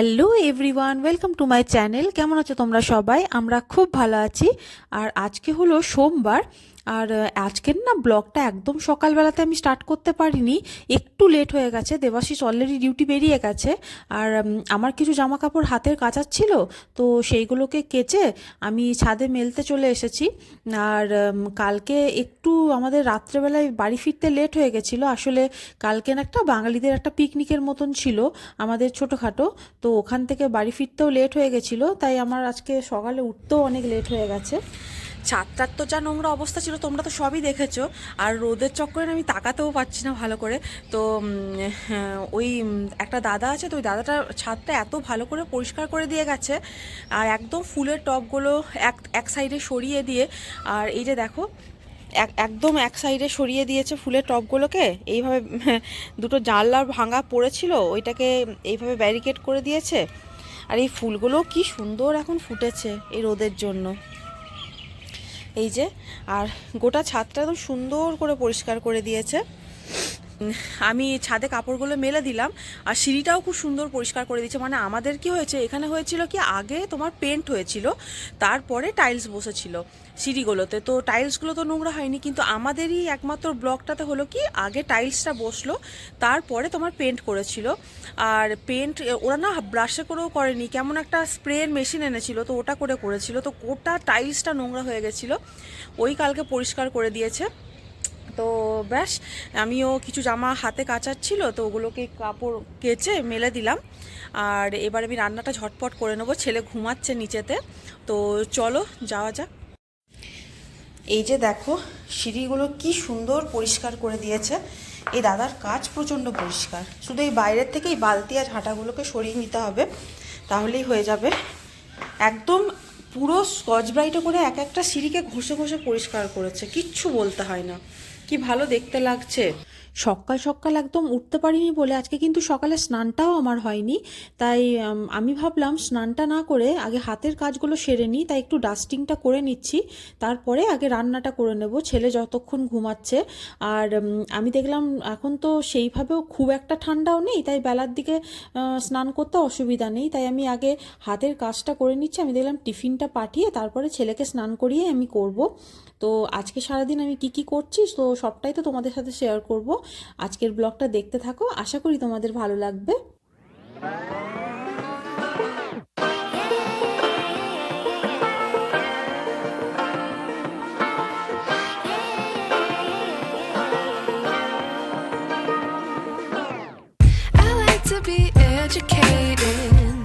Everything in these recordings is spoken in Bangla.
Hello everyone, welcome to my channel. কেমন আছো তোমরা সবাই? আমরা খুব ভালো আছি। আর আজকে হলো সোমবার। আর আজকের না ব্লগটা একদম সকালবেলাতে আমি স্টার্ট করতে পারিনি, একটু লেট হয়ে গেছে। দেবাশিস অলরেডি ডিউটি বেরিয়ে গেছে। আর আমার কিছু জামা কাপড় হাতের কাচার ছিল, তো সেইগুলোকে কেচে আমি ছাদে মেলতে চলে এসেছি। আর কালকে একটু আমাদের রাত্রেবেলায় বাড়ি ফিরতে লেট হয়ে গেছিলো। আসলে কালকে না একটা বাঙালিদের একটা পিকনিকের মতন ছিল আমাদের ছোটোখাটো, তো ওখান থেকে বাড়ি ফিরতেও লেট হয়ে গেছিলো, তাই আমার আজকে সকালে উঠতেও অনেক লেট হয়ে গেছে। ছাদটার তো যা নোংরা অবস্থা ছিল তোমরা তো সবই দেখেছো। আর রোদের চক্করে আমি তাকাতেও পাচ্ছি না ভালো করে। তো ওই একটা দাদা আছে, তো ওই দাদাটা ছাদটা এত ভালো করে পরিষ্কার করে দিয়ে গেছে। আর একদম ফুলের টবগুলো এক এক সাইডে সরিয়ে দিয়ে, আর এই যে দেখো একদম এক সাইডে সরিয়ে দিয়েছে ফুলের টবগুলোকে এইভাবে। দুটো জানলা ভাঙা পড়েছিল, ওইটাকে এইভাবে ব্যারিকেড করে দিয়েছে। আর এই ফুলগুলো কি সুন্দর এখন ফুটেছে এই রোদের জন্য, এই যে। আর গোটা ছাদটা একদম সুন্দর করে পরিষ্কার করে দিয়েছে। আমি ছাদে কাপড়গুলো মেলে দিলাম, আর সিঁড়িটাও খুব সুন্দর পরিষ্কার করে দিচ্ছে। মানে আমাদের কি হয়েছে, এখানে হয়েছিল কি, আগে তোমার পেন্ট হয়েছিল, তারপরে টাইলস বসেছিল সিঁড়িগুলোতে। তো টাইলসগুলো তো নোংরা হয়নি, কিন্তু আমাদেরই একমাত্র ব্লকটাতে হলো কি, আগে টাইলসটা বসলো, তারপরে তোমার পেন্ট করেছিল। আর পেন্ট ওরা না ব্রাশে করেও করেনি, কেমন একটা স্প্রের মেশিন এনেছিল, তো ওটা করে করেছিল। তো গোটা টাইলসটা নোংরা হয়ে গেছিলো, ওই কালকে পরিষ্কার করে দিয়েছে। তো ব্যাস, আমিও কিছু জামা হাতে কাচার ছিল, তো ওগুলোকে কাপড় কেচে মেলে দিলাম। আর এবার আমি রান্নাটা ঝটপট করে নেবো, ছেলে ঘুমাচ্ছে নিচেতে। তো চলো যাওয়া যাক। এই যে দেখো, সিঁড়িগুলো কি সুন্দর পরিষ্কার করে দিয়েছে। এই দাদার কাজ প্রচণ্ড পরিষ্কার, শুধু এই বাইরের থেকে এই বালতি আর ঝাঁটাগুলোকে সরিয়ে নিতে হবে, তাহলেই হয়ে যাবে। একদম পুরো স্কচ ব্রাইটে করে এক একটা সিঁড়িকে ঘষে ঘষে পরিষ্কার করেছে, কিচ্ছু বলতে হয় না। কি ভালো দেখতে লাগছে। সকাল সকাল একদম উঠতে পারিনি বলে আজকে কিন্তু সকালে স্নানটাও আমার হয়নি। তাই আমি ভাবলাম স্নানটা না করে আগে হাতের কাজগুলো সেরে নিই, তাই একটু ডাস্টিংটা করে নিচ্ছি, তারপরে আগে রান্নাটা করে নেব, ছেলে যতক্ষণ ঘুমাচ্ছে। আর আমি দেখলাম এখন তো সেইভাবেও খুব একটা ঠান্ডাও নেই, তাই বেলার দিকে স্নান করতে অসুবিধা নেই, তাই আমি আগে হাতের কাজটা করে নিচ্ছি। আমি দেখলাম টিফিনটা পাঠিয়ে তারপরে ছেলেকে স্নান করিয়ে আমি করব। তো আজকে সারাদিন আমি কি কি করছি তো সবটাই তো তোমাদের সাথে শেয়ার করব। আজকের ব্লগটা দেখতে থাকো, আশা করি তোমাদের ভালো লাগবে। I like to be educated,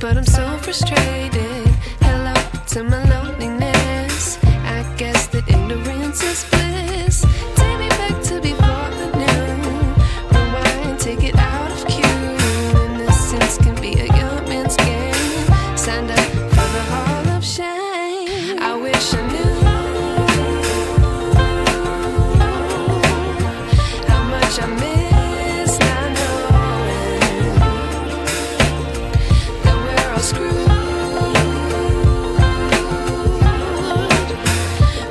but I'm so frustrated. Hello to my loneliness. I guess that ignorance is bliss. Take me back to before the new. Rewind, take it out of cue. Innocence can be a young man's game. Signed up for the hall of shame. I wish I knew how much I miss not knowing that we're all screwed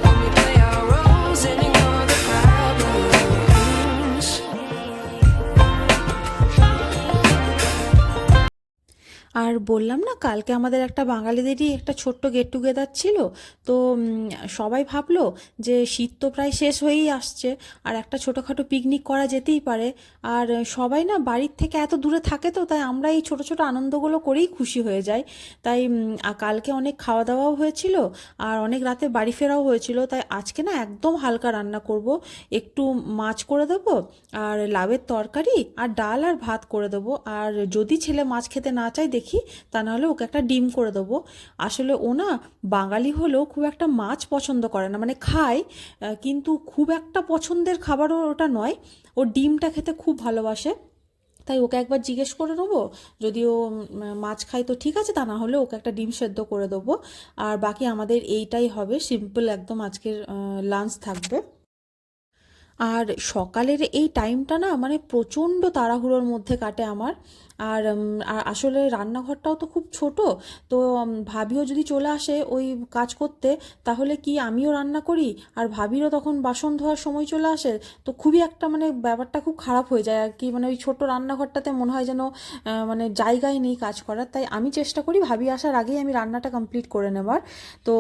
when we play our roles and ignore the problems. আর বললাম না, কালকে আমাদের একটা বাঙালিদেরই একটা ছোট্ট গেট টুগেদার ছিল। তো সবাই ভাবলো যে শীত তো প্রায় শেষ হয়েই আসছে, আর একটা ছোটোখাটো পিকনিক করা যেতেই পারে। আর সবাই না বাড়ির থেকে এত দূরে থাকে, তো তাই আমরা এই ছোট ছোট আনন্দগুলো করেই খুশি হয়ে যাই। তাই কালকে অনেক খাওয়া দাওয়াও হয়েছিল, আর অনেক রাতে বাড়ি ফেরাও হয়েছিল। তাই আজকে না একদম হালকা রান্না করব, একটু মাছ করে দেবো, আর লাউয়ের তরকারি, আর ডাল আর ভাত করে দেবো। আর যদি ছেলে মাছ খেতে না চায় দেখি, তা নাহলে ওকে একটা ডিম করে দেবো। আসলে ও না বাঙালি হলেও খুব একটা মাছ পছন্দ করে না, মানে খায়, কিন্তু খুব একটা পছন্দের খাবারও ওটা নয়। ও ডিমটা খেতে খুব ভালোবাসে, তাই ওকে একবার জিজ্ঞেস করে নেবো। যদি ও মাছ খায় তো ঠিক আছে, তা না হলে ওকে একটা ডিম সেদ্ধ করে দেবো। আর বাকি আমাদের এইটাই হবে, সিম্পল একদম আজকের লাঞ্চ থাকবে। আর সকালের এই টাইমটা না মানে প্রচণ্ড তাড়াহুড়োর মধ্যে কাটে আমার। আর আসলে রান্নাঘরটাও তো খুব ছোট। তো ভাবিও যদি চলে আসে ওই কাজ করতে, তাহলে কি আমিও রান্না করি আর ভাবিরও তখন বাসন ধোয়ার সময় চলে আসে। তো খুবই একটা মানে ব্যাপারটা খুব খারাপ হয়ে যায় আর কি, মানে ওই ছোট রান্নাঘরটাতে মনে হয় যেন মানে জায়গায় নেই কাজ করার। তাই আমি চেষ্টা করি ভাবি আসার আগেই আমি রান্নাটা কমপ্লিট করে নেবার। তো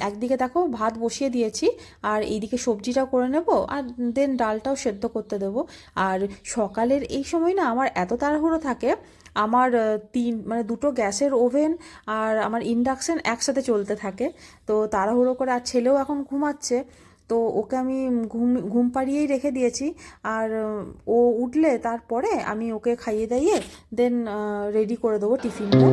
একদিকে দেখো ভাত বসিয়ে দিয়েছি, আর এইদিকে সবজিটাও করে নেব, আর দেন ডালটাও সেদ্ধ করতে দেবো। আর সকালের এই সময় না আমার এত তাড়াহুড়ো থাকে, আমার মানে দুটো গ্যাসের ওভেন আর আমার ইন্ডাকশন একসাথে চলতে থাকে। তো তাড়াহুড়ো করে, আর ছেলেও এখন ঘুমাচ্ছে, তো ওকে আমি ঘুম ঘুম পাড়িয়েই রেখে দিয়েছি। আর ও উঠলে তারপরে আমি ওকে খাইয়ে দাইয়ে দেন রেডি করে দেবো টিফিনটা।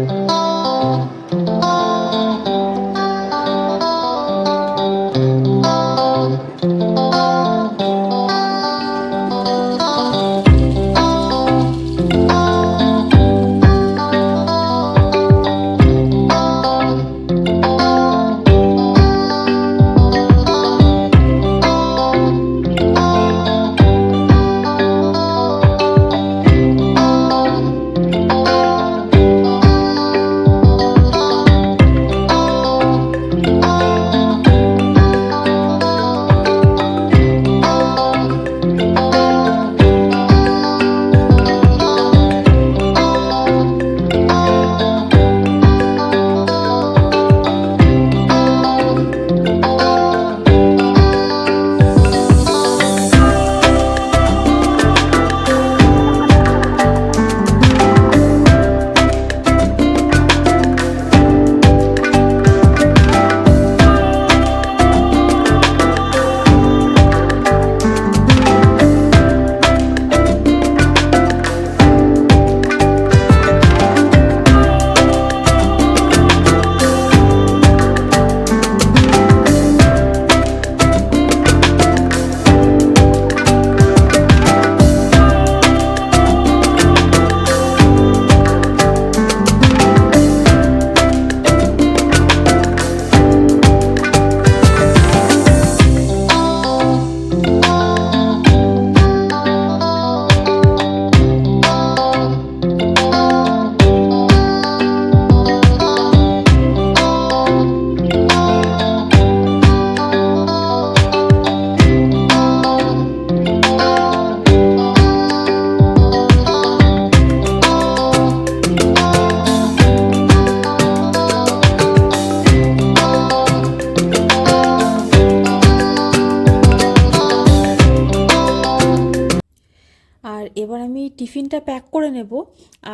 আর এবার আমি টিফিনটা প্যাক করে নেব।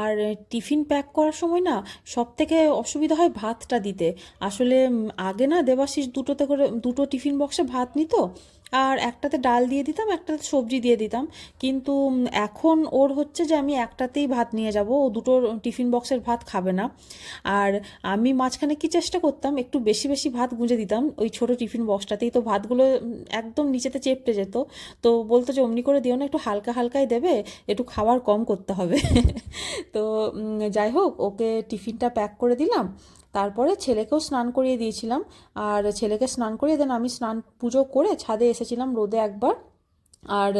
আর টিফিন প্যাক করার সময় না সব থেকে অসুবিধা হয় ভাতটা দিতে। আসলে আগে না দেবাশিস দুটো টিফিন বক্সে ভাত নিত, আর একটাতে ডাল দিয়ে দিতাম, একটাতে সবজি দিয়ে দিতাম। কিন্তু এখন ওর হচ্ছে যে আমি একটাতেই ভাত নিয়ে যাব, ও দুটো টিফিন বক্সের ভাত খাবে না। আর আমি মাঝখানে কি চেষ্টা করতাম, একটু বেশি বেশি ভাত গুঁজে দিতাম ওই ছোট টিফিন বক্সটাতেই, তো ভাতগুলো একদম নিচেতে চেপটে যেত। তো বলতো যে অমনি করে দিও না, একটু হালকা হালকাই দেবে, একটু খাবার কম করতে হবে। তো যাই হোক, ওকে টিফিনটা প্যাক করে দিলাম। তারপরে ছেলেকেও স্নান করিয়ে দিয়েছিলাম, আর ছেলেকে স্নান করিয়ে দেন আমি স্নান পুজো করে ছাদে এসেছিলাম রোদে একবার। আর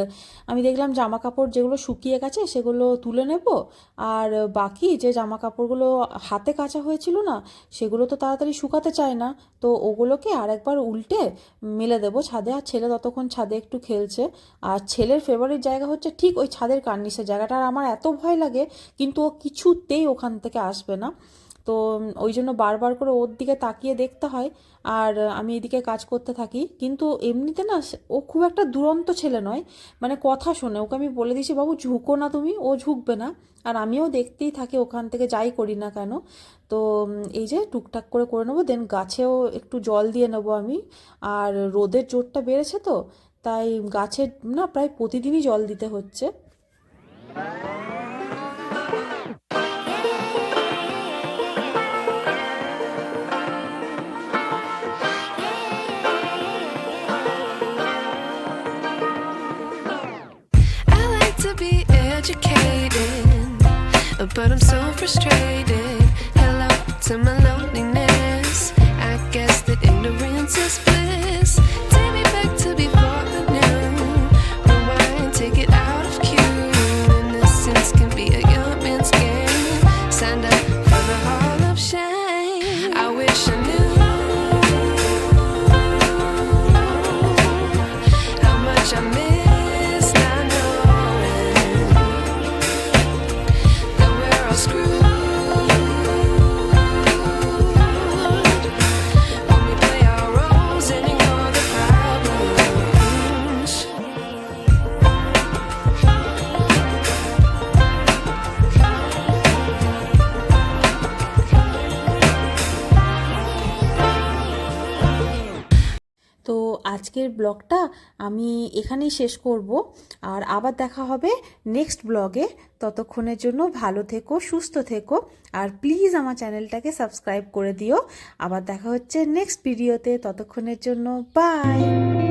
আমি দেখলাম জামা কাপড় যেগুলো শুকিয়ে গেছে সেগুলো তুলে নেব, আর বাকি যে জামা কাপড়গুলো হাতে কাচা হয়েছিল না সেগুলো তো তাড়াতাড়ি শুকাতে চায় না, তো ওগুলোকে আরেকবার উল্টে মেলে দেবো ছাদে। আর ছেলে ততক্ষণ ছাদে একটু খেলছে। আর ছেলের ফেভারিট জায়গা হচ্ছে ঠিক ওই ছাদের কার্নিসের জায়গাটা, আর আমার এত ভয় লাগে কিন্তু ও কিছুতেই ওখান থেকে আসবে না। তো ওই জন্য বারবার করে ওর দিকে তাকিয়ে দেখতে হয়, আর আমি এদিকে কাজ করতে থাকি। কিন্তু এমনিতে না ও খুব একটা দুরন্ত ছেলে নয়, মানে কথা শোনে। ওকে আমি বলে দিয়েছি বাবু ঝুঁকো না তুমি, ও ঝুঁকবে না। আর আমিও দেখতেই থাকি ওখান থেকে যাই করি না কেন। তো এই যে টুকটাক করে করে নেবো, দেন গাছেও একটু জল দিয়ে নেবো আমি। আর রোদের জোরটা বেড়েছে তো, তাই গাছে না প্রায় প্রতিদিনই জল দিতে হচ্ছে। I like to be educated, but I'm so frustrated. Hello to my loneliness. I guess that ignorance is bliss. Take me back to before I knew. Rewind, take it out of cue. Innocence can be a young man's game. আজকের ব্লগটা আমি এখানেই শেষ করব, আর আবার দেখা হবে নেক্সট ব্লগে। ততক্ষণের জন্য ভালো থেকো, সুস্থ থেকো, আর প্লিজ আমার চ্যানেলটাকে সাবস্ক্রাইব করে দিও। আবার দেখা হচ্ছে নেক্সট ভিডিওতে, ততক্ষণের জন্য বাই।